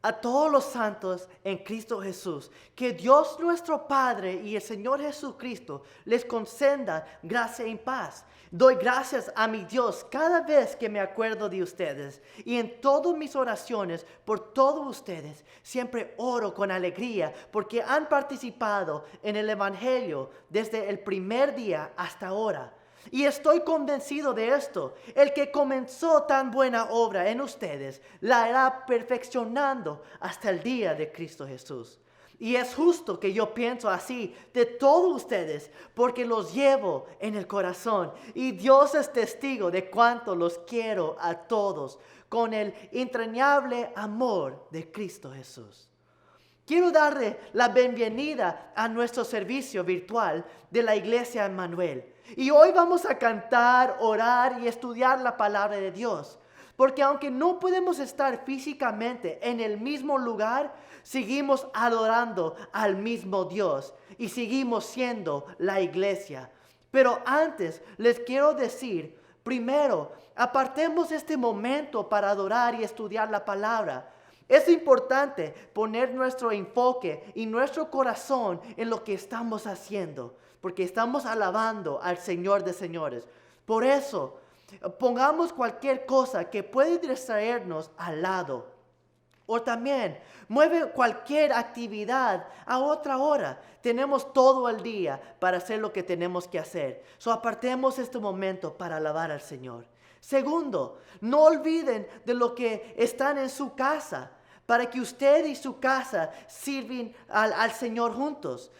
a todos los santos en Cristo Jesús, que Dios nuestro Padre y el Señor Jesucristo les conceda gracia y paz. Doy gracias a mi Dios cada vez que me acuerdo de ustedes, y en todas mis oraciones por todos ustedes siempre oro con alegría porque han participado en el Evangelio desde el primer día hasta ahora. Y estoy convencido de esto: el que comenzó tan buena obra en ustedes la irá perfeccionando hasta el día de Cristo Jesús. Y es justo que yo pienso así de todos ustedes, porque los llevo en el corazón. Y Dios es testigo de cuánto los quiero a todos con el entrañable amor de Cristo Jesús. Quiero darle la bienvenida a nuestro servicio virtual de la Iglesia Emmanuel. Y hoy vamos a cantar, orar y estudiar la palabra de Dios. Porque aunque no podemos estar físicamente en el mismo lugar, seguimos adorando al mismo Dios y seguimos siendo la iglesia. Pero antes les quiero decir, primero, apartemos este momento para adorar y estudiar la palabra. Es importante poner nuestro enfoque y nuestro corazón en lo que estamos haciendo, porque estamos alabando al Señor de señores. Por eso, pongamos cualquier cosa que puede distraernos al lado. O también, mueve cualquier actividad a otra hora. Tenemos todo el día para hacer lo que tenemos que hacer. Apartemos este momento para alabar al Señor. Segundo, no olviden de lo que están en su casa, para que usted y su casa sirven al Señor juntos.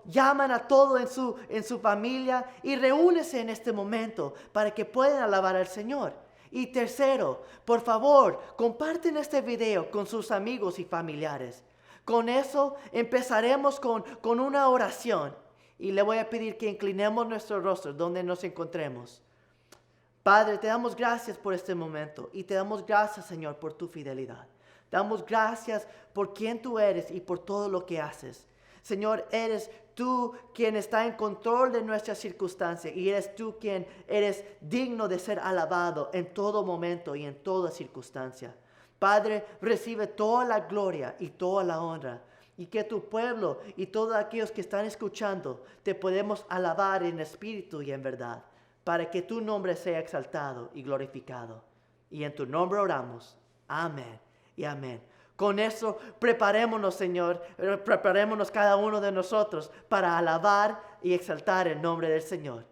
Llaman a todo en su familia y reúnense en este momento para que puedan alabar al Señor. Y tercero, por favor, comparten este video con sus amigos y familiares. Con eso empezaremos con una oración. Y le voy a pedir que inclinemos nuestro rostro donde nos encontremos. Padre, te damos gracias por este momento y te damos gracias, Señor, por tu fidelidad. Damos gracias por quien tú eres y por todo lo que haces. Señor, eres tú quien está en control de nuestras circunstancias y eres tú quien eres digno de ser alabado en todo momento y en toda circunstancia. Padre, recibe toda la gloria y toda la honra, y que tu pueblo y todos aquellos que están escuchando te podemos alabar en espíritu y en verdad, para que tu nombre sea exaltado y glorificado. Y en tu nombre oramos. Amén y amén. Con eso, preparémonos, Señor, preparémonos cada uno de nosotros para alabar y exaltar el nombre del Señor.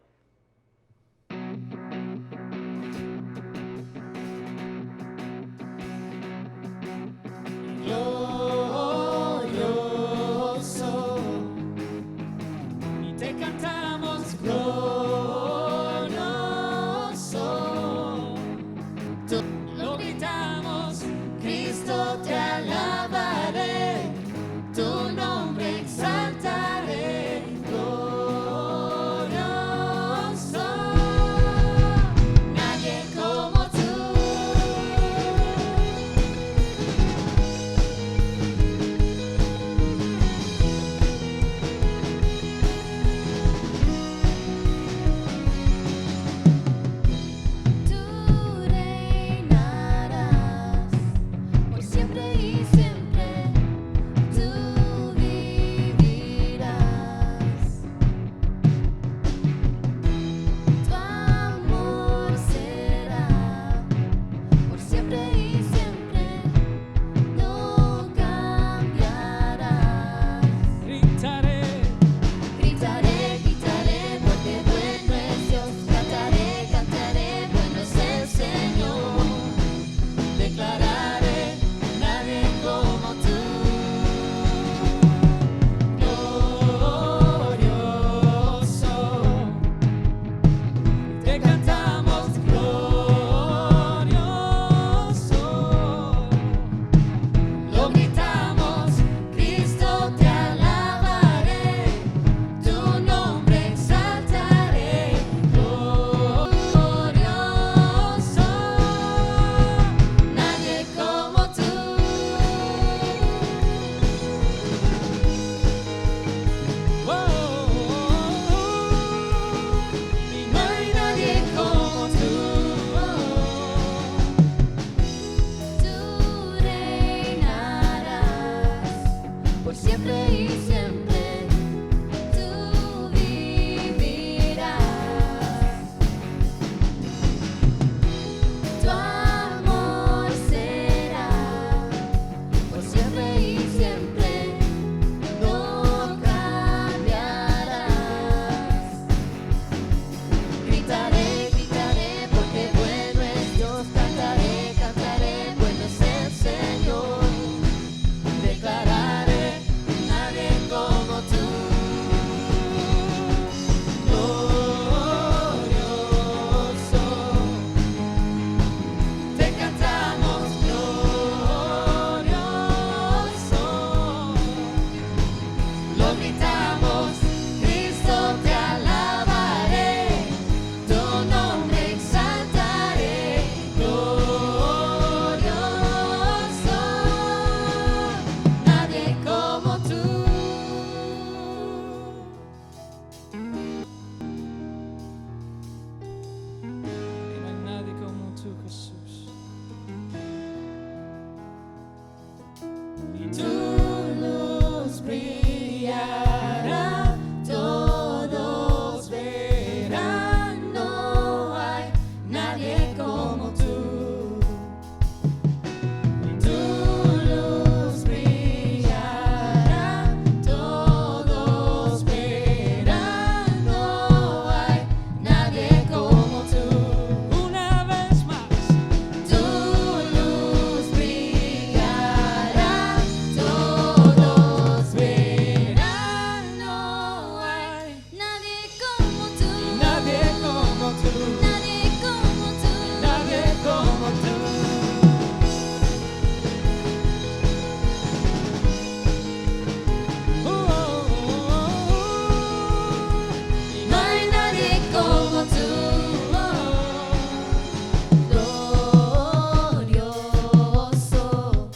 Glorioso, y te cantamos glorioso. Lo gritamos, Cristo te alabaré, tu nombre exaltaré, glorioso, nadie como tú. Tú reinarás por siempre y siempre, tú vivirás. Tu amor será por siempre y siempre, no cambiarás. Gritaré, gritaré, gritaré, porque bueno es Dios. Cantaré, cantaré, bueno es el Señor. Declararé, nadie siempre y siempre tú vivirás. Tu amor será por siempre y siempre, no cambiarás. Gritaré, gritaré, porque bueno es Dios. Cantaré, cantaré, bueno es el Señor. Declararé, nadie como tú. Glorioso, te cantamos glorioso. Lo gritamos, Cristo te alabaré, tu nombre exaltaré, glorioso, nadie como tú. Y no hay nadie como tú, Jesús. Tu luz brillará, todos verán, no hay nadie como tú. Tu luz brillará, todos verán, no hay nadie como tú. Una vez más. Tu luz brillará, todos verán, no hay nadie como tú. Nadie como tú. Nadie como tú. Nadie como tú. No hay nadie como tú. Glorioso,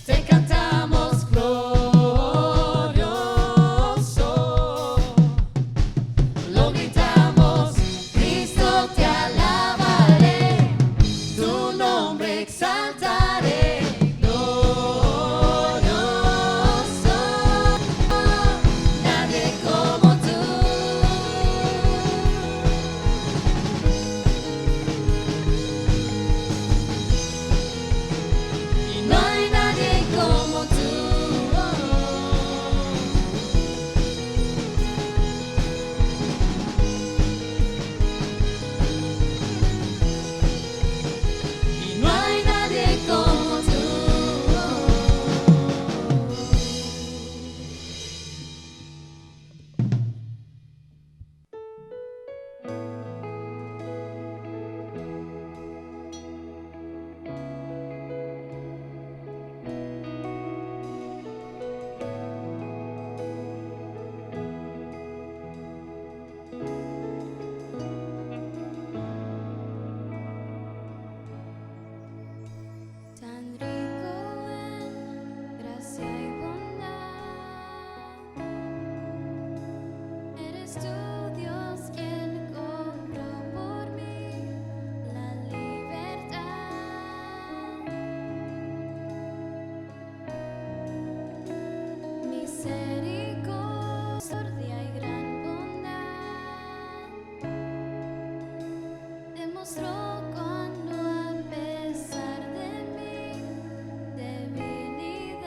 te cantamos glorioso. Lo gritamos, Cristo te alabaré, tu nombre exaltaré, glorioso, nadie como tú. Y no hay nadie como tú. Y no hay nadie como tú. Tan rico en gracia y bondad, eres tú, Dios, quien compró por mí la libertad. Misericordia y gran bondad demostró cuando, a pesar de mi debilidad,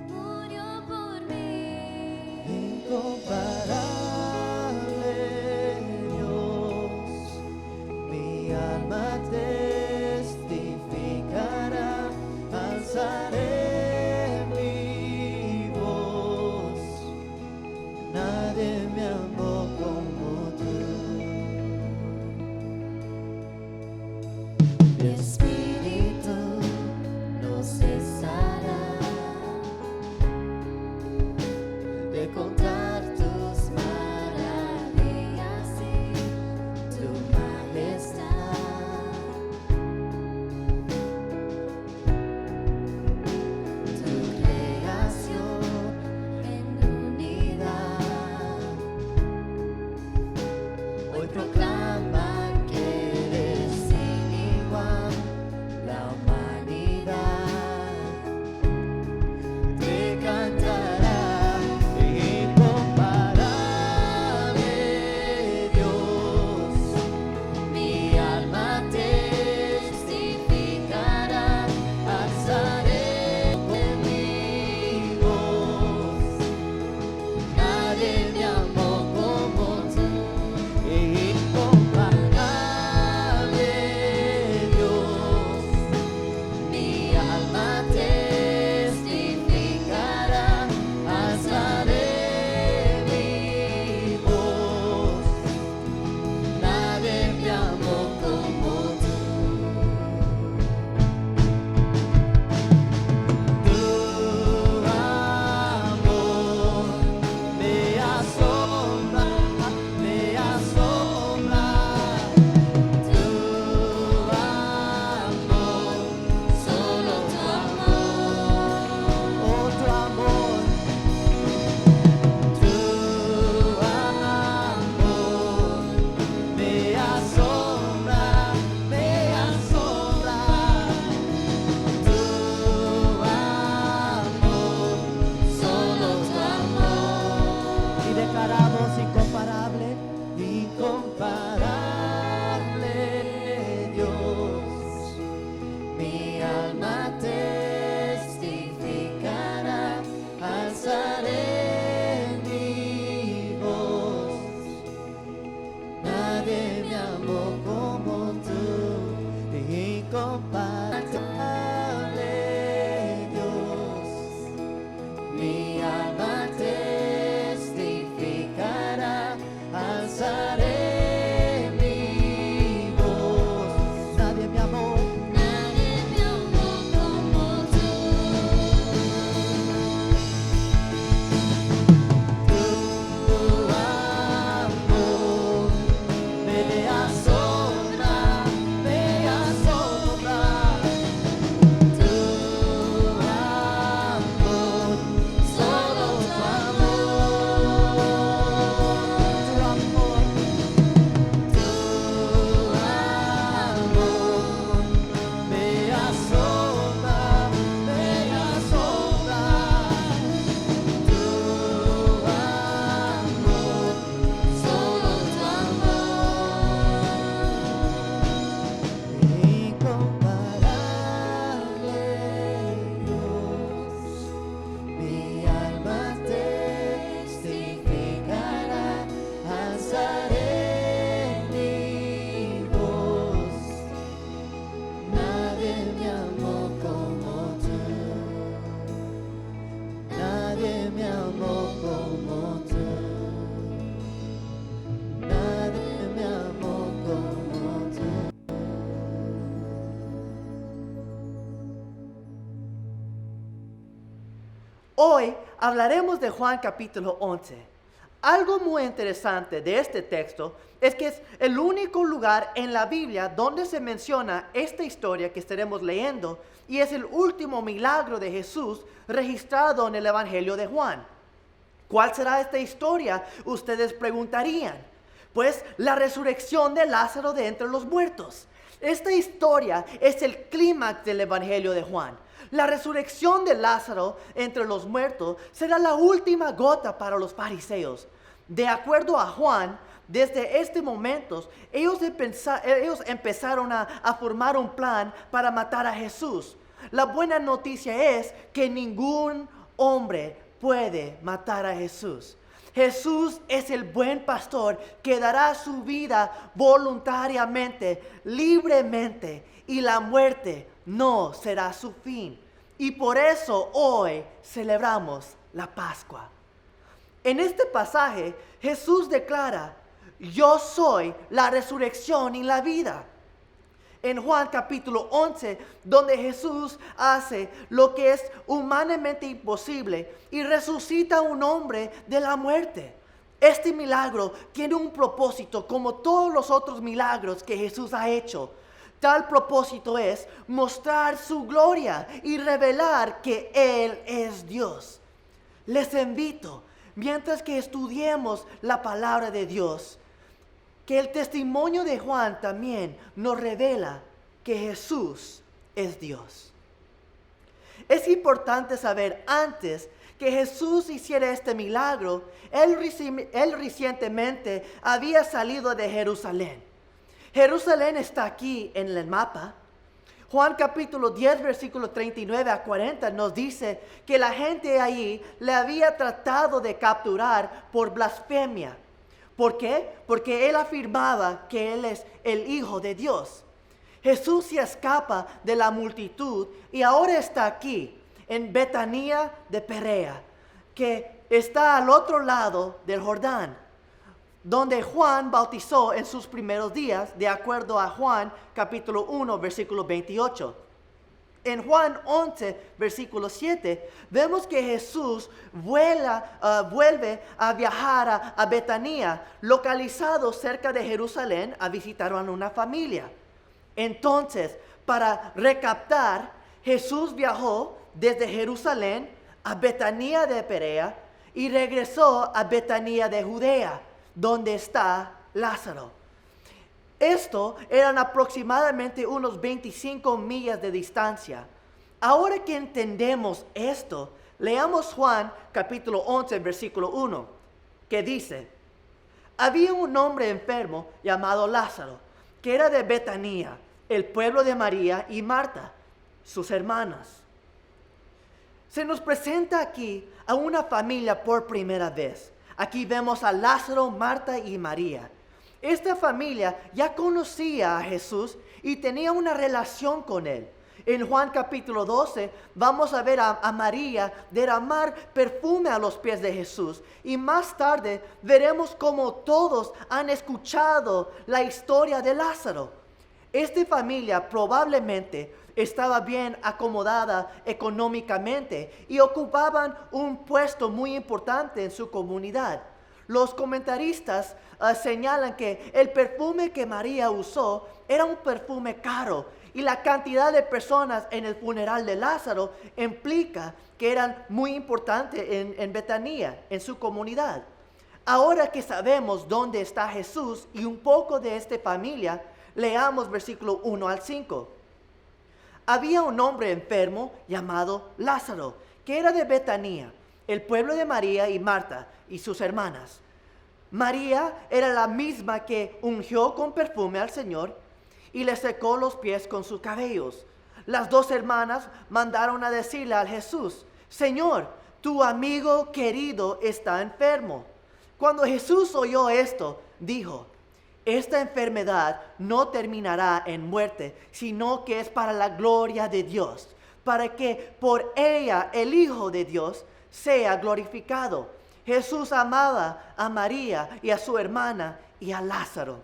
murió por mí. Incomparable Dios, mi alma testificará, alzaré mi voz, nadie me amó como tú. Mi espíritu no cesará de contar tu Hoy hablaremos de Juan capítulo 11. Algo muy interesante de este texto es que es el único lugar en la Biblia donde se menciona esta historia que estaremos leyendo y es el último milagro de Jesús registrado en el Evangelio de Juan. ¿Cuál será esta historia? Ustedes preguntarían. Pues la resurrección de Lázaro de entre los muertos. Esta historia es el clímax del Evangelio de Juan. La resurrección de Lázaro entre los muertos será la última gota para los fariseos. De acuerdo a Juan, desde este momento, ellos empezaron a formar un plan para matar a Jesús. La buena noticia es que ningún hombre puede matar a Jesús. Jesús es el buen pastor que dará su vida voluntariamente, libremente, y la muerte no será su fin. Y por eso hoy celebramos la Pascua. En este pasaje, Jesús declara, yo soy la resurrección y la vida. En Juan capítulo 11, donde Jesús hace lo que es humanamente imposible y resucita a un hombre de la muerte. Este milagro tiene un propósito como todos los otros milagros que Jesús ha hecho. Tal propósito es mostrar su gloria y revelar que Él es Dios. Les invito, mientras que estudiemos la palabra de Dios, que el testimonio de Juan también nos revela que Jesús es Dios. Es importante saber antes que Jesús hiciera este milagro, él recientemente había salido de Jerusalén. Jerusalén está aquí en el mapa. Juan capítulo 10, versículo 39 a 40 nos dice que la gente allí le había tratado de capturar por blasfemia. ¿Por qué? Porque él afirmaba que él es el Hijo de Dios. Jesús se escapa de la multitud y ahora está aquí, en Betania de Perea, que está al otro lado del Jordán, donde Juan bautizó en sus primeros días, de acuerdo a Juan capítulo 1, versículo 28. En Juan 11, versículo 7, vemos que Jesús vuelve a viajar a Betania, localizado cerca de Jerusalén, a visitar a una familia. Entonces, para recaptar, Jesús viajó desde Jerusalén a Betania de Perea y regresó a Betania de Judea, donde está Lázaro. Esto eran aproximadamente unos 25 millas de distancia. Ahora que entendemos esto, leamos Juan capítulo 11, versículo 1, que dice, había un hombre enfermo llamado Lázaro, que era de Betania, el pueblo de María y Marta, sus hermanas. Se nos presenta aquí a una familia por primera vez. Aquí vemos a Lázaro, Marta y María. Esta familia ya conocía a Jesús y tenía una relación con él. En Juan capítulo 12 vamos a ver a María derramar perfume a los pies de Jesús. Y más tarde veremos cómo todos han escuchado la historia de Lázaro. Esta familia probablemente estaba bien acomodada económicamente y ocupaban un puesto muy importante en su comunidad. Los comentaristas señalan que el perfume que María usó era un perfume caro y la cantidad de personas en el funeral de Lázaro implica que eran muy importantes en Betania, en su comunidad. Ahora que sabemos dónde está Jesús y un poco de esta familia, leamos versículo 1 al 5. Había un hombre enfermo llamado Lázaro, que era de Betania, el pueblo de María y Marta y sus hermanas. María era la misma que ungió con perfume al Señor y le secó los pies con sus cabellos. Las dos hermanas mandaron a decirle a Jesús, Señor, tu amigo querido está enfermo. Cuando Jesús oyó esto, dijo, esta enfermedad no terminará en muerte, sino que es para la gloria de Dios, para que por ella el Hijo de Dios sea glorificado. Jesús amaba a María y a su hermana y a Lázaro.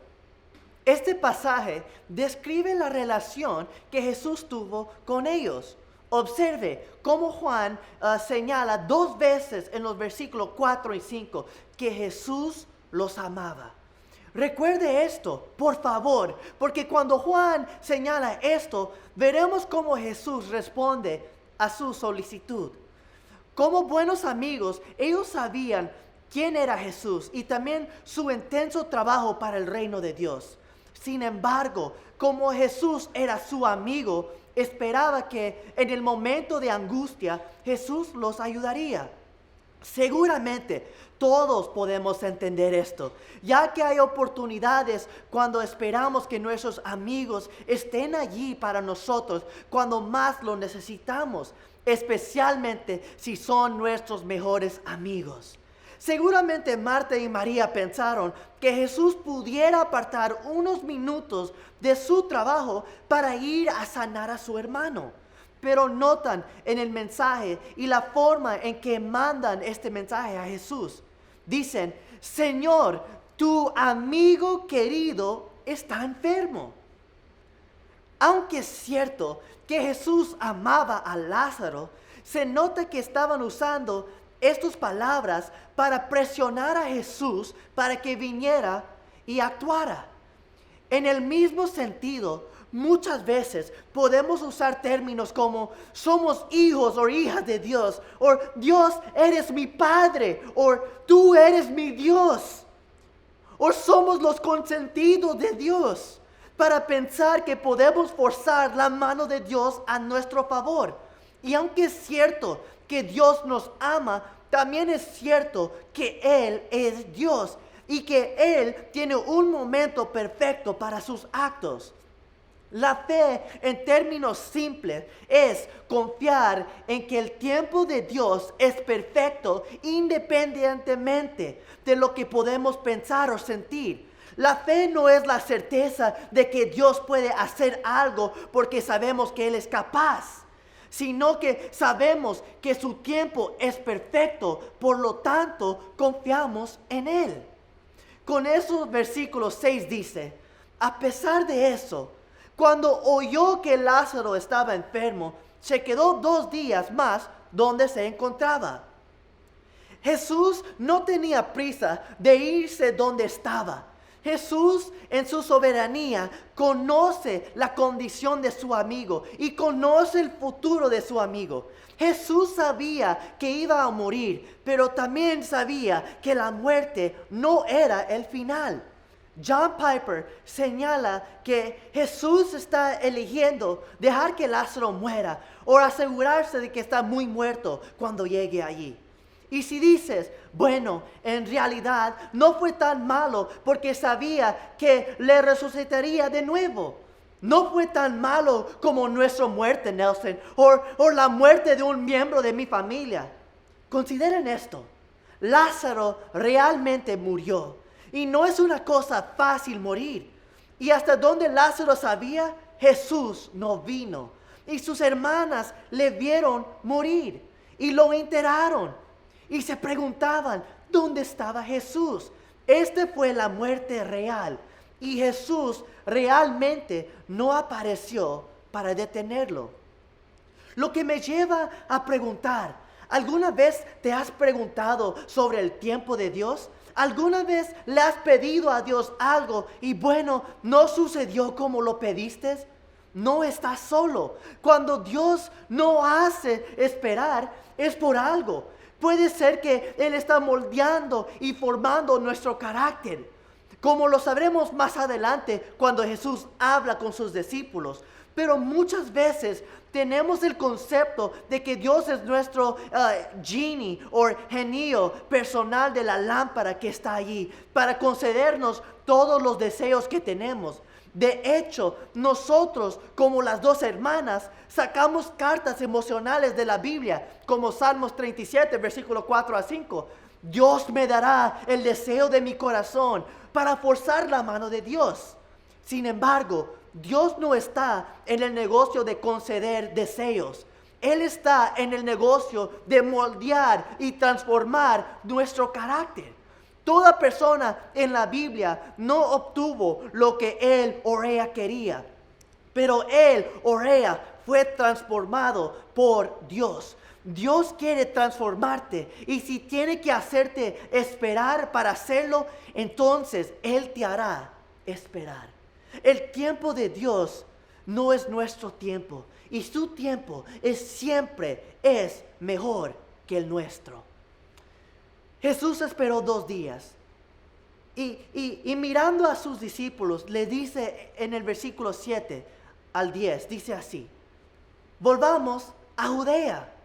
Este pasaje describe la relación que Jesús tuvo con ellos. Observe cómo Juan señala 2 veces en los versículos 4 y 5 que Jesús los amaba. Recuerde esto, por favor, porque cuando Juan señala esto, veremos cómo Jesús responde a su solicitud. Como buenos amigos, ellos sabían quién era Jesús y también su intenso trabajo para el reino de Dios. Sin embargo, como Jesús era su amigo, esperaba que en el momento de angustia Jesús los ayudaría. Seguramente todos podemos entender esto, ya que hay oportunidades cuando esperamos que nuestros amigos estén allí para nosotros cuando más lo necesitamos, especialmente si son nuestros mejores amigos. Seguramente Marta y María pensaron que Jesús pudiera apartar unos minutos de su trabajo para ir a sanar a su hermano. Pero notan en el mensaje y la forma en que mandan este mensaje a Jesús. Dicen, Señor, tu amigo querido está enfermo. Aunque es cierto que Jesús amaba a Lázaro, se nota que estaban usando estas palabras para presionar a Jesús para que viniera y actuara. En el mismo sentido, muchas veces podemos usar términos como somos hijos o hijas de Dios, o Dios eres mi Padre, o tú eres mi Dios, o somos los consentidos de Dios, para pensar que podemos forzar la mano de Dios a nuestro favor. Y aunque es cierto que Dios nos ama, también es cierto que Él es Dios y que Él tiene un momento perfecto para sus actos. La fe, en términos simples, es confiar en que el tiempo de Dios es perfecto independientemente de lo que podemos pensar o sentir. La fe no es la certeza de que Dios puede hacer algo porque sabemos que Él es capaz, sino que sabemos que su tiempo es perfecto, por lo tanto confiamos en Él. Con esos versículos 6 dice, a pesar de eso, cuando oyó que Lázaro estaba enfermo, se quedó 2 días más donde se encontraba. Jesús no tenía prisa de irse donde estaba. Jesús, en su soberanía, conoce la condición de su amigo y conoce el futuro de su amigo. Jesús sabía que iba a morir, pero también sabía que la muerte no era el final. John Piper señala que Jesús está eligiendo dejar que Lázaro muera o asegurarse de que está muy muerto cuando llegue allí. Y si dices, bueno, en realidad no fue tan malo porque sabía que le resucitaría de nuevo. No fue tan malo como nuestra muerte, Nelson, o la muerte de un miembro de mi familia. Consideren esto, Lázaro realmente murió. Y no es una cosa fácil morir. Y hasta donde Lázaro sabía, Jesús no vino. Y sus hermanas le vieron morir y lo enterraron. Y se preguntaban, ¿dónde estaba Jesús? Esta fue la muerte real. Y Jesús realmente no apareció para detenerlo. Lo que me lleva a preguntar, ¿alguna vez te has preguntado sobre el tiempo de Dios? ¿Alguna vez le has pedido a Dios algo y bueno, no sucedió como lo pediste? No estás solo. Cuando Dios no hace esperar, es por algo. Puede ser que Él está moldeando y formando nuestro carácter, como lo sabremos más adelante cuando Jesús habla con sus discípulos. Pero muchas veces tenemos el concepto de que Dios es nuestro genie o genio personal de la lámpara que está allí para concedernos todos los deseos que tenemos. De hecho, nosotros, como las 2 hermanas, sacamos cartas emocionales de la Biblia, como Salmos 37, versículo 4 a 5. Dios me dará el deseo de mi corazón para forzar la mano de Dios. Sin embargo, Dios no está en el negocio de conceder deseos. Él está en el negocio de moldear y transformar nuestro carácter. Toda persona en la Biblia no obtuvo lo que él o ella quería, pero él o ella fue transformado por Dios. Dios quiere transformarte y si tiene que hacerte esperar para hacerlo, entonces Él te hará esperar. El tiempo de Dios no es nuestro tiempo y su tiempo siempre es mejor que el nuestro. Jesús esperó 2 días y mirando a sus discípulos le dice en el versículo 7 al 10, dice así: volvamos a Judea.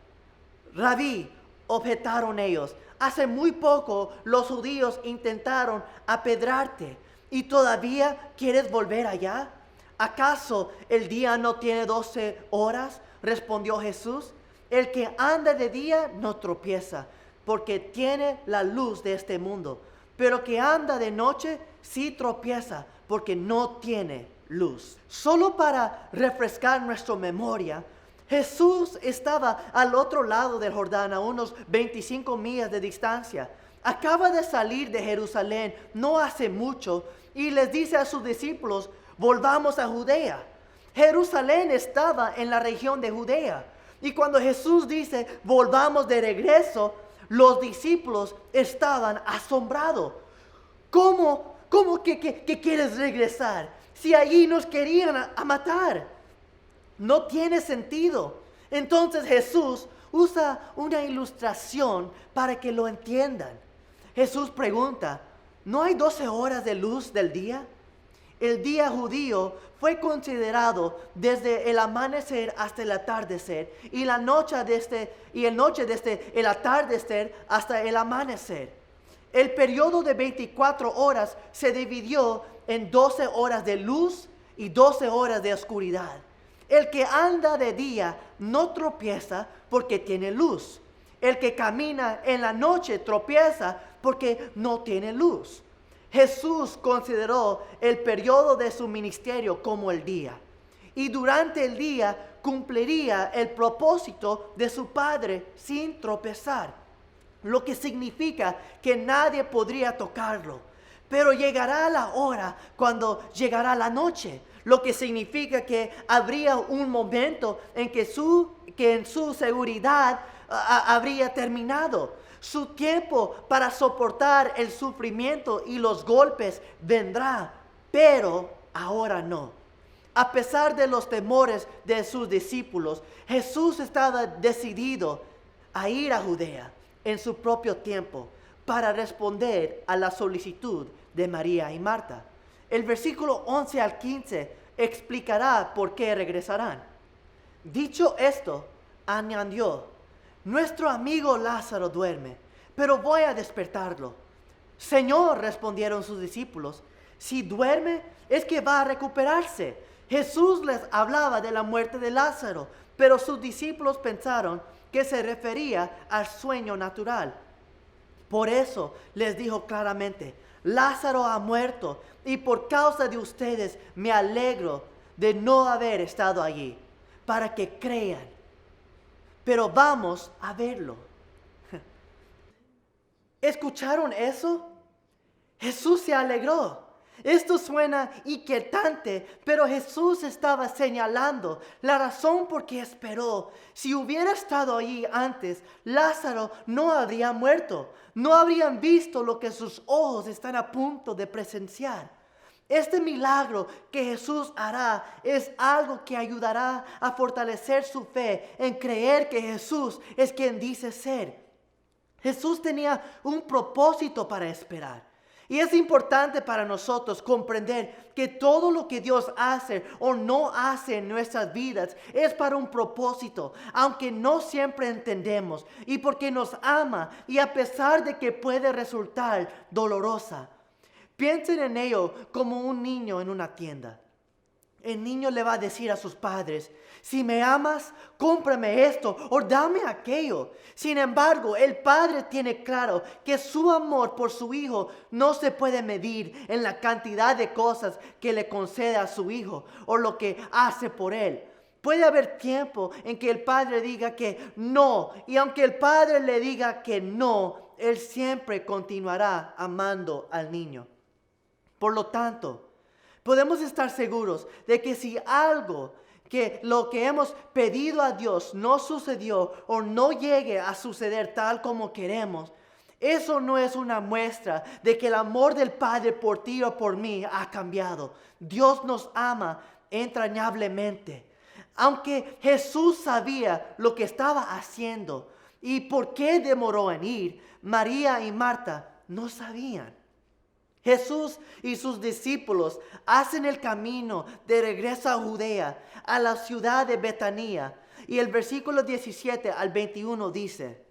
Rabí, objetaron ellos, hace muy poco los judíos intentaron apedrearte y todavía quieres volver allá. ¿Acaso el día no tiene 12 horas? Respondió Jesús. El que anda de día no tropieza, porque tiene la luz de este mundo. Pero que anda de noche sí tropieza, porque no tiene luz. Solo para refrescar nuestra memoria, Jesús estaba al otro lado del Jordán, a unos 25 millas de distancia. Acaba de salir de Jerusalén no hace mucho y les dice a sus discípulos: volvamos a Judea. Jerusalén estaba en la región de Judea. Y cuando Jesús dice volvamos de regreso, los discípulos estaban asombrados. ¿Cómo que quieres regresar? Si allí nos querían a matar. No tiene sentido. Entonces Jesús usa una ilustración para que lo entiendan. Jesús pregunta: ¿no hay 12 horas de luz del día? El día judío fue considerado desde el amanecer hasta el atardecer y la noche desde el atardecer hasta el amanecer. El periodo de 24 horas se dividió en 12 horas de luz y 12 horas de oscuridad. El que anda de día no tropieza porque tiene luz. El que camina en la noche tropieza porque no tiene luz. Jesús consideró el periodo de su ministerio como el día. Y durante el día cumpliría el propósito de su Padre sin tropezar. Lo que significa que nadie podría tocarlo. Pero llegará la hora cuando llegará la noche. Lo que significa que habría un momento en que en su seguridad habría terminado. Su tiempo para soportar el sufrimiento y los golpes vendrá, pero ahora no. A pesar de los temores de sus discípulos, Jesús estaba decidido a ir a Judea en su propio tiempo para responder a la solicitud de María y Marta. El versículo 11 al 15 explicará por qué regresarán. Dicho esto, añadió: nuestro amigo Lázaro duerme, pero voy a despertarlo. Señor, respondieron sus discípulos, si duerme es que va a recuperarse. Jesús les hablaba de la muerte de Lázaro, pero sus discípulos pensaron que se refería al sueño natural. Por eso les dijo claramente: Lázaro ha muerto y por causa de ustedes me alegro de no haber estado allí, para que crean. Pero vamos a verlo. ¿Escucharon eso? Jesús se alegró. Esto suena inquietante, pero Jesús estaba señalando la razón por qué esperó. Si hubiera estado allí antes, Lázaro no habría muerto. No habrían visto lo que sus ojos están a punto de presenciar. Este milagro que Jesús hará es algo que ayudará a fortalecer su fe en creer que Jesús es quien dice ser. Jesús tenía un propósito para esperar. Y es importante para nosotros comprender que todo lo que Dios hace o no hace en nuestras vidas es para un propósito, aunque no siempre entendemos, y porque nos ama y a pesar de que puede resultar dolorosa. Piensen en ello como un niño en una tienda. El niño le va a decir a sus padres: si me amas, cómprame esto o dame aquello. Sin embargo, el padre tiene claro que su amor por su hijo no se puede medir en la cantidad de cosas que le concede a su hijo o lo que hace por él. Puede haber tiempo en que el padre diga que no, y aunque el padre le diga que no, él siempre continuará amando al niño. Por lo tanto, podemos estar seguros de que si algo que lo que hemos pedido a Dios no sucedió o no llegue a suceder tal como queremos, eso no es una muestra de que el amor del Padre por ti o por mí ha cambiado. Dios nos ama entrañablemente. Aunque Jesús sabía lo que estaba haciendo y por qué demoró en ir, María y Marta no sabían. Jesús y sus discípulos hacen el camino de regreso a Judea, a la ciudad de Betania. Y el versículo 17 al 21 dice: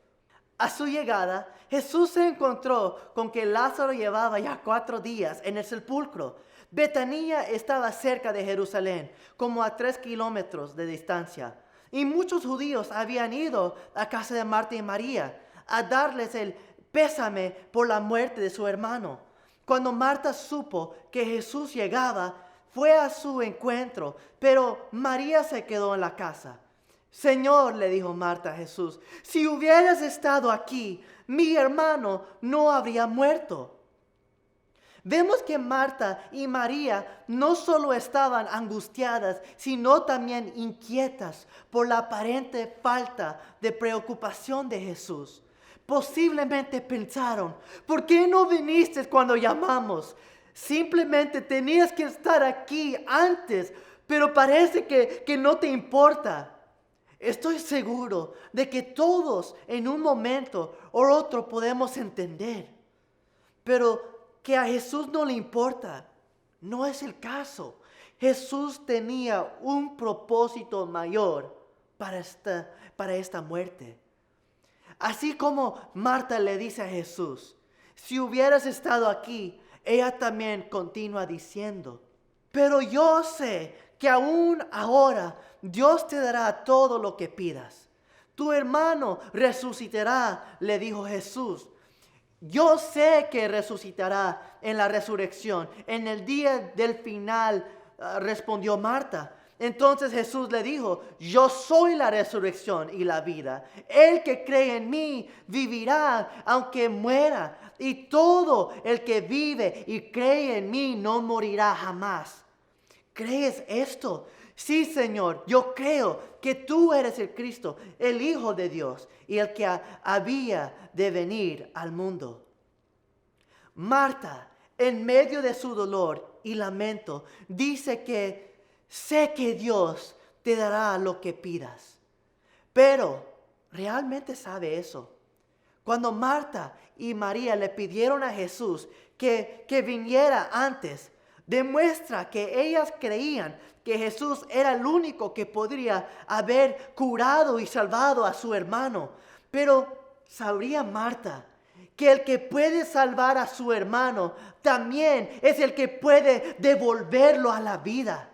a su llegada, Jesús se encontró con que Lázaro llevaba ya 4 días en el sepulcro. Betania estaba cerca de Jerusalén, como a 3 kilómetros de distancia. Y muchos judíos habían ido a casa de Marta y María a darles el pésame por la muerte de su hermano. Cuando Marta supo que Jesús llegaba, fue a su encuentro, pero María se quedó en la casa. Señor, le dijo Marta a Jesús, si hubieras estado aquí, mi hermano no habría muerto. Vemos que Marta y María no solo estaban angustiadas, sino también inquietas por la aparente falta de preocupación de Jesús. Posiblemente pensaron, ¿por qué no viniste cuando llamamos? Simplemente tenías que estar aquí antes, pero parece que no te importa. Estoy seguro de que todos en un momento o otro podemos entender, pero que a Jesús no le importa, no es el caso. Jesús tenía un propósito mayor para esta muerte. Así como Marta le dice a Jesús, si hubieras estado aquí, ella también continúa diciendo, pero yo sé que aún ahora Dios te dará todo lo que pidas. Tu hermano resucitará, le dijo Jesús. Yo sé que resucitará en la resurrección, en el día del final, respondió Marta. Entonces Jesús le dijo, yo soy la resurrección y la vida. El que cree en mí vivirá aunque muera. Y todo el que vive y cree en mí no morirá jamás. ¿Crees esto? Sí, Señor, yo creo que tú eres el Cristo, el Hijo de Dios y el que había de venir al mundo. Marta, en medio de su dolor y lamento, dice que sé que Dios te dará lo que pidas. Pero, ¿realmente sabe eso? Cuando Marta y María le pidieron a Jesús que viniera antes, demuestra que ellas creían que Jesús era el único que podría haber curado y salvado a su hermano. Pero sabría Marta que el que puede salvar a su hermano también es el que puede devolverlo a la vida.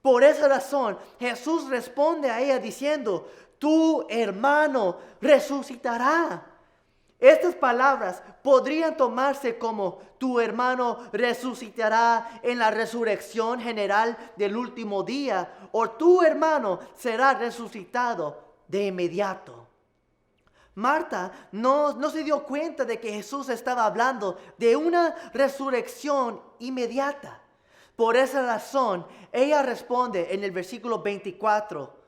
Por esa razón, Jesús responde a ella diciendo, tu hermano resucitará. Estas palabras podrían tomarse como tu hermano resucitará en la resurrección general del último día o tu hermano será resucitado de inmediato. Marta no se dio cuenta de que Jesús estaba hablando de una resurrección inmediata. Por esa razón, ella responde en el versículo 24,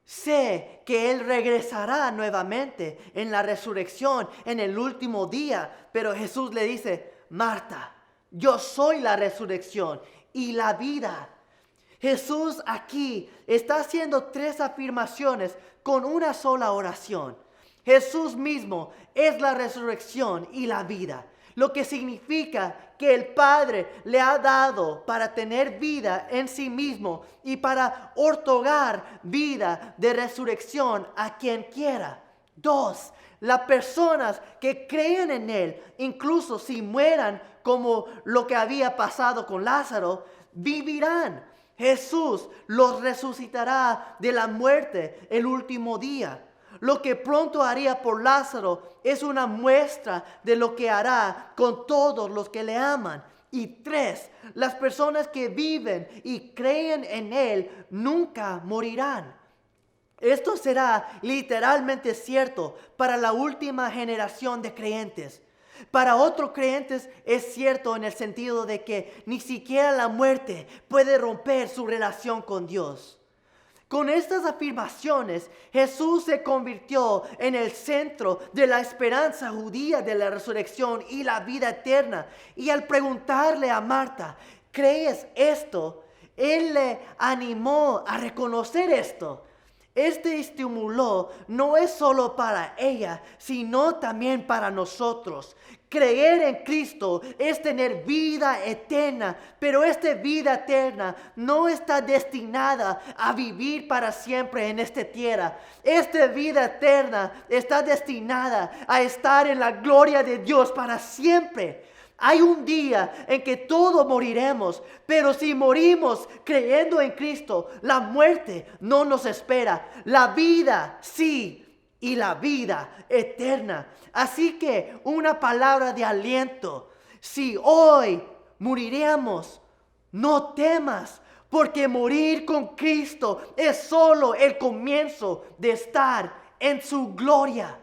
sé que Él regresará nuevamente en la resurrección en el último día. Pero Jesús le dice, Marta, yo soy la resurrección y la vida. Jesús aquí está haciendo 3 afirmaciones con una sola oración. Jesús mismo es la resurrección y la vida, lo que significa que el Padre le ha dado para tener vida en sí mismo y para otorgar vida de resurrección a quien quiera. 2, las personas que creen en Él, incluso si mueran como lo que había pasado con Lázaro, vivirán. Jesús los resucitará de la muerte el último día. Lo que pronto haría por Lázaro es una muestra de lo que hará con todos los que le aman. Y 3, las personas que viven y creen en Él nunca morirán. Esto será literalmente cierto para la última generación de creyentes. Para otros creyentes es cierto en el sentido de que ni siquiera la muerte puede romper su relación con Dios. Con estas afirmaciones, Jesús se convirtió en el centro de la esperanza judía de la resurrección y la vida eterna. Y al preguntarle a Marta, ¿crees esto? Él le animó a reconocer esto. Este estímulo no es solo para ella, sino también para nosotros. Creer en Cristo es tener vida eterna, pero esta vida eterna no está destinada a vivir para siempre en esta tierra. Esta vida eterna está destinada a estar en la gloria de Dios para siempre. Hay un día en que todos moriremos, pero si morimos creyendo en Cristo, la muerte no nos espera. La vida sí, y la vida eterna. Así que una palabra de aliento. Si hoy moriremos, no temas, porque morir con Cristo es solo el comienzo de estar en su gloria.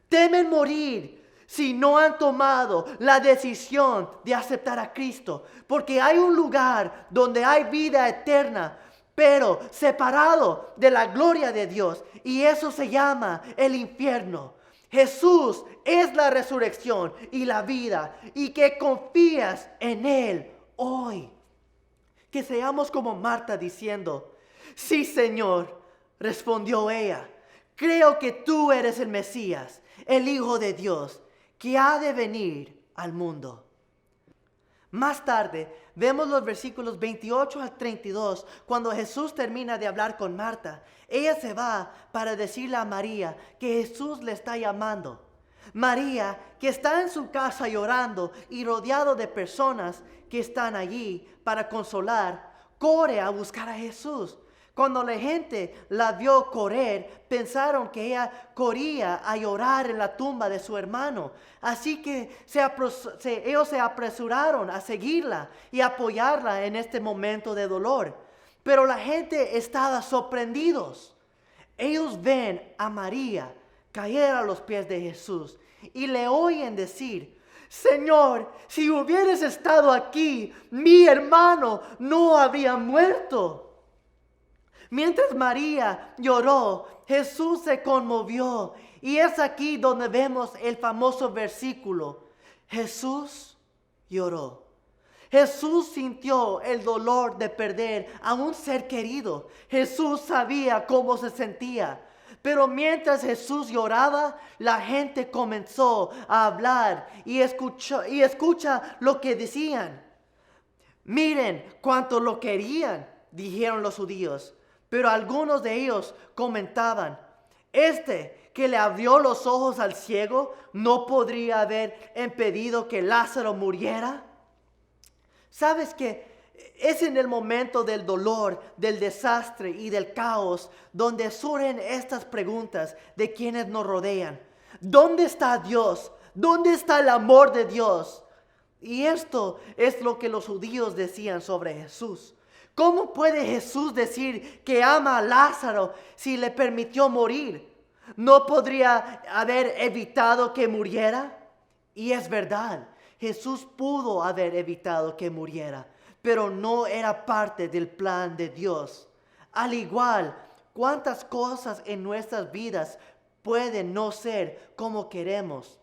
Temen morir si no han tomado la decisión de aceptar a Cristo, porque hay un lugar donde hay vida eterna, pero separado de la gloria de Dios, y eso se llama el infierno. Jesús es la resurrección y la vida, y que confías en Él hoy. Que seamos como Marta diciendo, sí, Señor, respondió ella, creo que tú eres el Mesías, el Hijo de Dios, que ha de venir al mundo. Más tarde vemos los versículos 28 al 32, cuando Jesús termina de hablar con Marta. Ella se va para decirle a María que Jesús le está llamando. María, que está en su casa llorando y rodeado de personas que están allí para consolar, corre a buscar a Jesús. Cuando la gente la vio correr, pensaron que ella corría a llorar en la tumba de su hermano. Así que ellos se apresuraron a seguirla y apoyarla en este momento de dolor. Pero la gente estaba sorprendidos. Ellos ven a María caer a los pies de Jesús y le oyen decir, Señor, si hubieras estado aquí, mi hermano no habría muerto. Mientras María lloró, Jesús se conmovió. Y es aquí donde vemos el famoso versículo. Jesús lloró. Jesús sintió el dolor de perder a un ser querido. Jesús sabía cómo se sentía. Pero mientras Jesús lloraba, la gente comenzó a hablar y escucha lo que decían. Miren cuánto lo querían, dijeron los judíos. Pero algunos de ellos comentaban, este que le abrió los ojos al ciego no podría haber impedido que Lázaro muriera. ¿Sabes qué? Es en el momento del dolor, del desastre y del caos donde surgen estas preguntas de quienes nos rodean. ¿Dónde está Dios? ¿Dónde está el amor de Dios? Y esto es lo que los judíos decían sobre Jesús. ¿Cómo puede Jesús decir que ama a Lázaro si le permitió morir? ¿No podría haber evitado que muriera? Y es verdad, Jesús pudo haber evitado que muriera, pero no era parte del plan de Dios. Al igual, ¿cuántas cosas en nuestras vidas pueden no ser como queremos?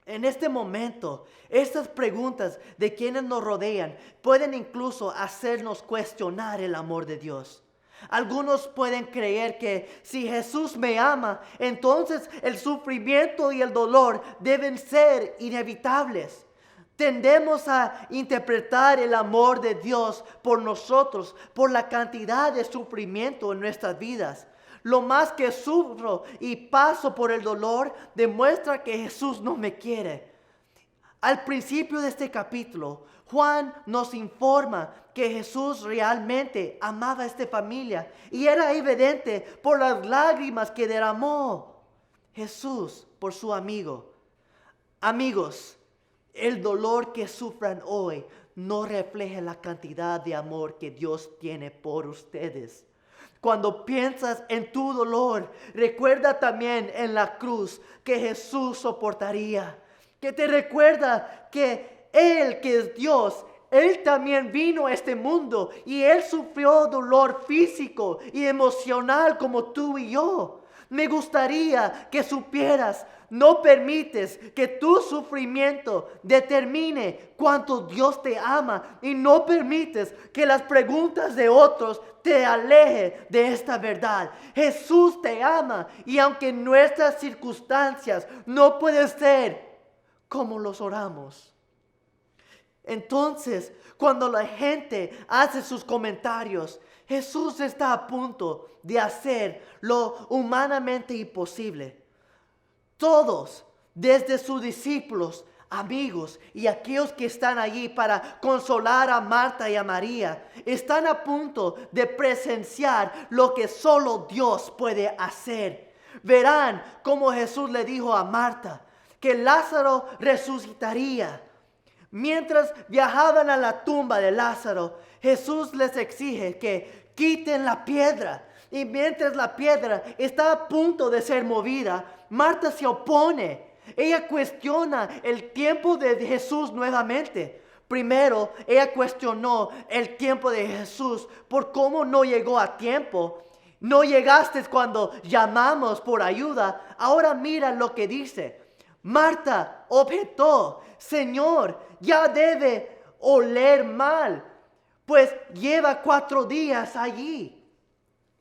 En este momento, estas preguntas de quienes nos rodean pueden incluso hacernos cuestionar el amor de Dios. Algunos pueden creer que si Jesús me ama, entonces el sufrimiento y el dolor deben ser inevitables. Tendemos a interpretar el amor de Dios por nosotros, por la cantidad de sufrimiento en nuestras vidas. Lo más que sufro y paso por el dolor demuestra que Jesús no me quiere. Al principio de este capítulo, Juan nos informa que Jesús realmente amaba a esta familia y era evidente por las lágrimas que derramó Jesús por su amigo. Amigos, el dolor que sufran hoy no refleja la cantidad de amor que Dios tiene por ustedes. Cuando piensas en tu dolor, recuerda también en la cruz que Jesús soportaría. Que te recuerda que Él, que es Dios, Él también vino a este mundo y Él sufrió dolor físico y emocional como tú y yo. Me gustaría que supieras, no permites que tu sufrimiento determine cuánto Dios te ama y no permites que las preguntas de otros te alejen de esta verdad. Jesús te ama y aunque nuestras circunstancias no pueden ser como los oramos. Entonces, cuando la gente hace sus comentarios, Jesús está a punto de hacer lo humanamente imposible. Todos, desde sus discípulos, amigos y aquellos que están allí para consolar a Marta y a María, están a punto de presenciar lo que solo Dios puede hacer. Verán como Jesús le dijo a Marta que Lázaro resucitaría. Mientras viajaban a la tumba de Lázaro, Jesús les exige que quiten la piedra. Y mientras la piedra está a punto de ser movida, Marta se opone. Ella cuestiona el tiempo de Jesús nuevamente. Primero, ella cuestionó el tiempo de Jesús por cómo no llegó a tiempo. No llegaste cuando llamamos por ayuda. Ahora mira lo que dice. Marta objetó: Señor, ya debe oler mal, pues lleva 4 días allí.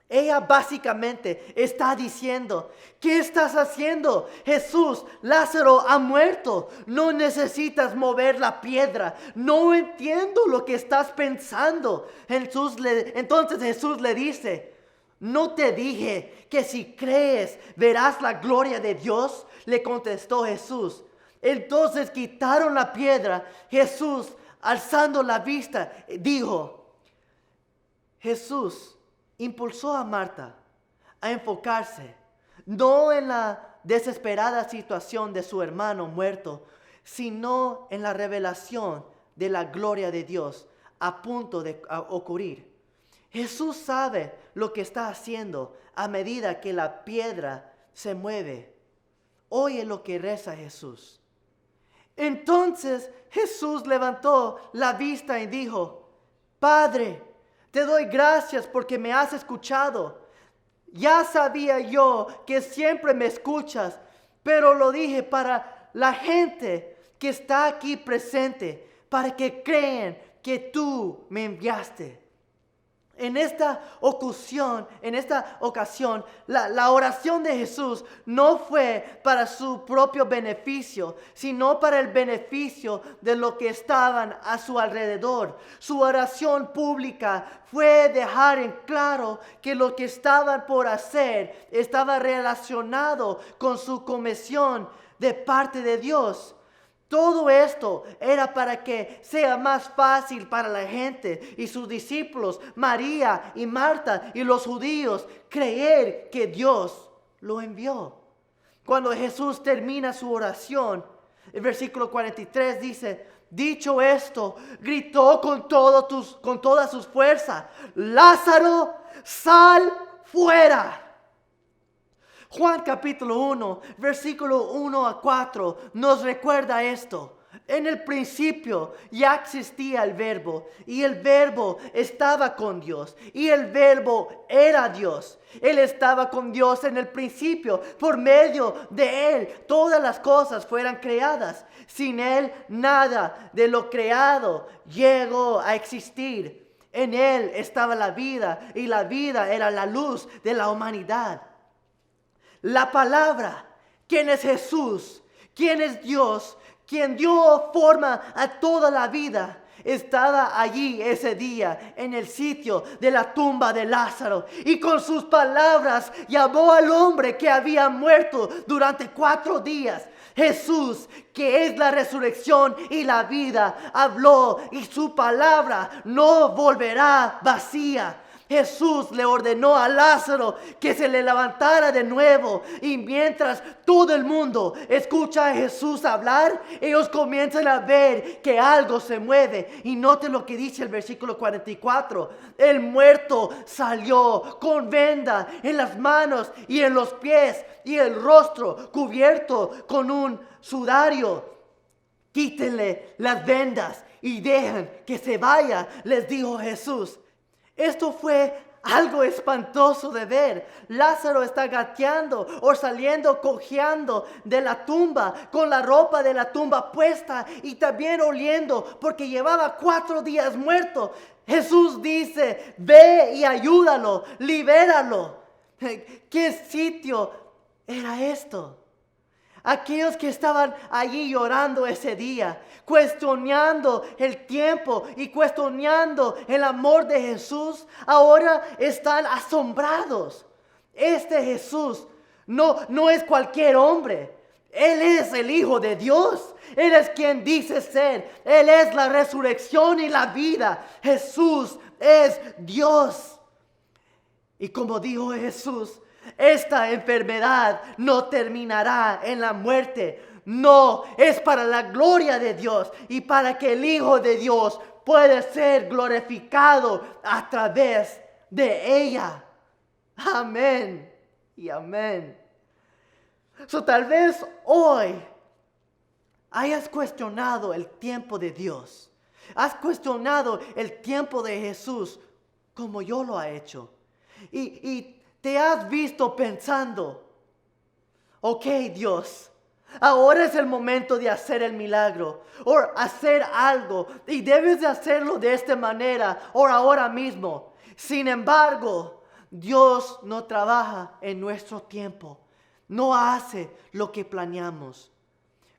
Ella básicamente está diciendo: ¿qué estás haciendo? Jesús, Lázaro ha muerto. No necesitas mover la piedra. No entiendo lo que estás pensando. Entonces Jesús le dice: ¿no te dije que si crees verás la gloria de Dios? Le contestó Jesús. Entonces quitaron la piedra. Jesús, alzando la vista, dijo: Jesús impulsó a Marta a enfocarse no en la desesperada situación de su hermano muerto, sino en la revelación de la gloria de Dios a punto de ocurrir. Jesús sabe lo que está haciendo a medida que la piedra se mueve. Oye lo que reza Jesús. Entonces Jesús levantó la vista y dijo: Padre, te doy gracias porque me has escuchado. Ya sabía yo que siempre me escuchas, pero lo dije para la gente que está aquí presente, para que crean que tú me enviaste. En esta ocasión, la oración de Jesús no fue para su propio beneficio, sino para el beneficio de los que estaban a su alrededor. Su oración pública fue dejar en claro que lo que estaban por hacer estaba relacionado con su comisión de parte de Dios. Todo esto era para que sea más fácil para la gente y sus discípulos, María y Marta y los judíos, creer que Dios lo envió. Cuando Jesús termina su oración, el versículo 43 dice: dicho esto, gritó con todas sus fuerzas: Lázaro, sal fuera. Juan capítulo 1, versículo 1 a 4 nos recuerda esto. En el principio ya existía el Verbo, y el Verbo estaba con Dios, y el Verbo era Dios. Él estaba con Dios en el principio. Por medio de Él todas las cosas fueron creadas. Sin Él nada de lo creado llegó a existir. En Él estaba la vida, y la vida era la luz de la humanidad. La palabra, quien es Jesús, quien es Dios, quien dio forma a toda la vida, estaba allí ese día en el sitio de la tumba de Lázaro, y con sus palabras llamó al hombre que había muerto durante 4 días. Jesús, que es la resurrección y la vida, habló, y su palabra no volverá vacía. Jesús le ordenó a Lázaro que se le levantara de nuevo, y mientras todo el mundo escucha a Jesús hablar, ellos comienzan a ver que algo se mueve. Y note lo que dice el versículo 44. El muerto salió con venda en las manos y en los pies, y el rostro cubierto con un sudario. Quítenle las vendas y dejen que se vaya, les dijo Jesús. Esto fue algo espantoso de ver. Lázaro está gateando o saliendo cojeando de la tumba con la ropa de la tumba puesta y también oliendo porque llevaba 4 días muerto. Jesús dice, ve y ayúdalo, libéralo. ¿Qué sitio era esto? Aquellos que estaban allí llorando ese día, cuestionando el tiempo y cuestionando el amor de Jesús, ahora están asombrados. Este Jesús no es cualquier hombre. Él es el Hijo de Dios. Él es quien dice ser. Él es la resurrección y la vida. Jesús es Dios. Y como dijo Jesús, esta enfermedad no terminará en la muerte. No, es para la gloria de Dios y para que el Hijo de Dios pueda ser glorificado a través de ella. Amén y amén. Tal vez hoy hayas cuestionado el tiempo de Dios. Has cuestionado el tiempo de Jesús como yo lo he hecho. Y te has visto pensando, ok Dios, ahora es el momento de hacer el milagro o hacer algo y debes de hacerlo de esta manera o ahora mismo. Sin embargo, Dios no trabaja en nuestro tiempo, no hace lo que planeamos.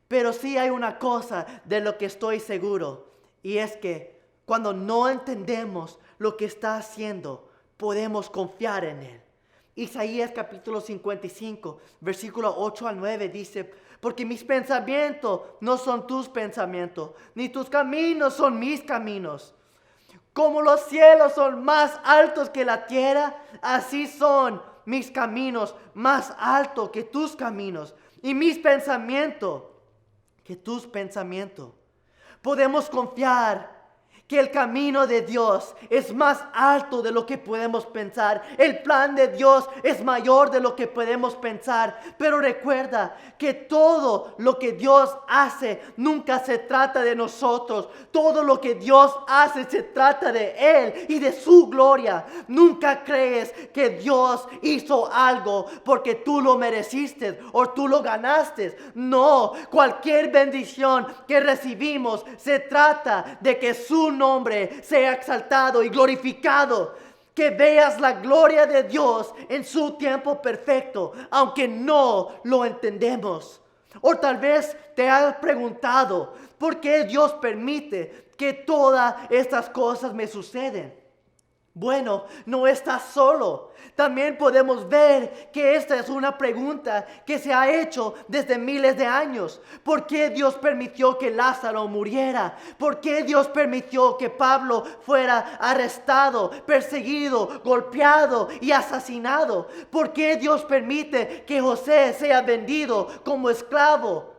Pero sí hay una cosa de lo que estoy seguro y es que cuando no entendemos lo que está haciendo, podemos confiar en Él. Isaías capítulo 55, versículo 8 al 9 dice, porque mis pensamientos no son tus pensamientos, ni tus caminos son mis caminos. Como los cielos son más altos que la tierra, así son mis caminos más altos que tus caminos, y mis pensamientos que tus pensamientos. Podemos confiar que el camino de Dios es más alto de lo que podemos pensar. El plan de Dios es mayor de lo que podemos pensar. Pero recuerda que todo lo que Dios hace nunca se trata de nosotros. Todo lo que Dios hace se trata de Él y de su gloria. Nunca crees que Dios hizo algo porque tú lo mereciste o tú lo ganaste. No, cualquier bendición que recibimos se trata de que su nombre sea exaltado y glorificado, que veas la gloria de Dios en su tiempo perfecto, aunque no lo entendemos. O tal vez te has preguntado, ¿por qué Dios permite que todas estas cosas me suceden? Bueno, no estás solo. También podemos ver que esta es una pregunta que se ha hecho desde miles de años. ¿Por qué Dios permitió que Lázaro muriera? ¿Por qué Dios permitió que Pablo fuera arrestado, perseguido, golpeado y asesinado? ¿Por qué Dios permite que José sea vendido como esclavo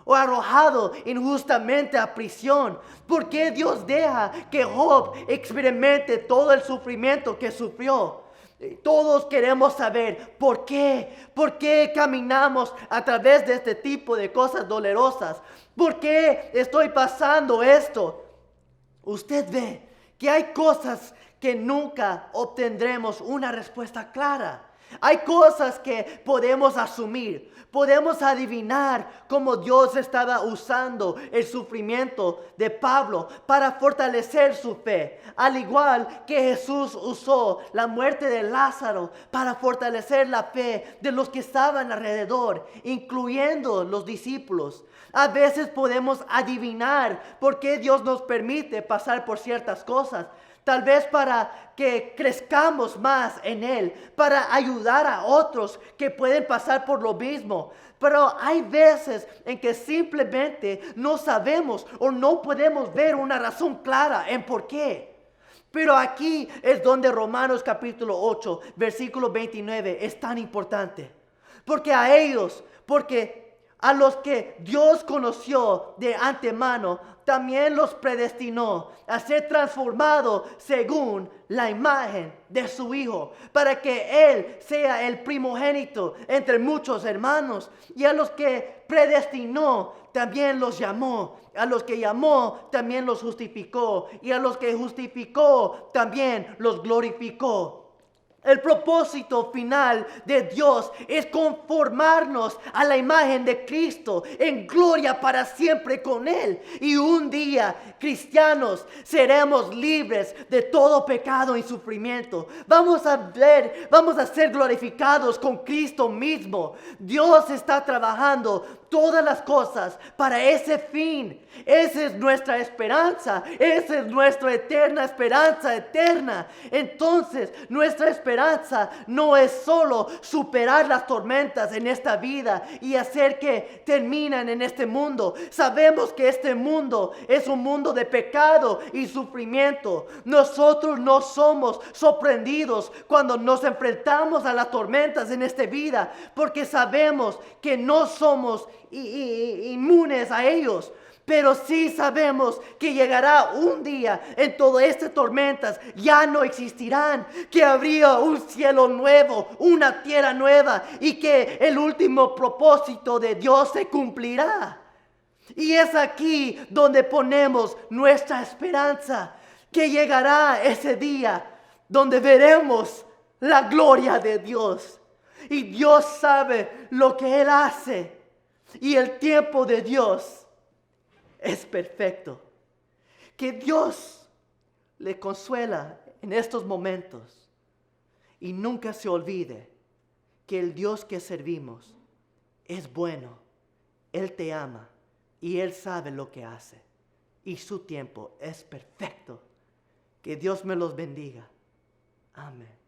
o arrojado injustamente a prisión? ¿Por qué Dios deja que Job experimente todo el sufrimiento que sufrió? Todos queremos saber por qué. ¿Por qué caminamos a través de este tipo de cosas dolorosas? ¿Por qué estoy pasando esto? Usted ve que hay cosas que nunca obtendremos una respuesta clara. Hay cosas que podemos asumir, podemos adivinar cómo Dios estaba usando el sufrimiento de Pablo para fortalecer su fe, al igual que Jesús usó la muerte de Lázaro para fortalecer la fe de los que estaban alrededor, incluyendo los discípulos. A veces podemos adivinar por qué Dios nos permite pasar por ciertas cosas. Tal vez para que crezcamos más en Él, para ayudar a otros que pueden pasar por lo mismo. Pero hay veces en que simplemente no sabemos o no podemos ver una razón clara en por qué. Pero aquí es donde Romanos capítulo 8, versículo 29 es tan importante. Porque A los que Dios conoció de antemano, también los predestinó a ser transformados según la imagen de su Hijo, para que Él sea el primogénito entre muchos hermanos. Y a los que predestinó, también los llamó. A los que llamó, también los justificó. Y a los que justificó, también los glorificó. El propósito final de Dios es conformarnos a la imagen de Cristo en gloria para siempre con Él. Y un día, cristianos, seremos libres de todo pecado y sufrimiento. Vamos a ser glorificados con Cristo mismo. Dios está trabajando todas las cosas para ese fin. Esa es nuestra esperanza. Esa es nuestra eterna esperanza eterna. Entonces, nuestra esperanza no es solo superar las tormentas en esta vida y hacer que terminen en este mundo. Sabemos que este mundo es un mundo de pecado y sufrimiento. Nosotros no somos sorprendidos cuando nos enfrentamos a las tormentas en esta vida, porque sabemos que no somos inmunes a ellos. Pero sí sabemos que llegará un día en todas estas tormentas ya no existirán, que habría un cielo nuevo, una tierra nueva y que el último propósito de Dios se cumplirá. Y es aquí donde ponemos nuestra esperanza, que llegará ese día donde veremos la gloria de Dios. Y Dios sabe lo que Él hace y el tiempo de Dios es perfecto. Que Dios le consuela en estos momentos y nunca se olvide que el Dios que servimos es bueno. Él te ama y Él sabe lo que hace y su tiempo es perfecto. Que Dios me los bendiga. Amén.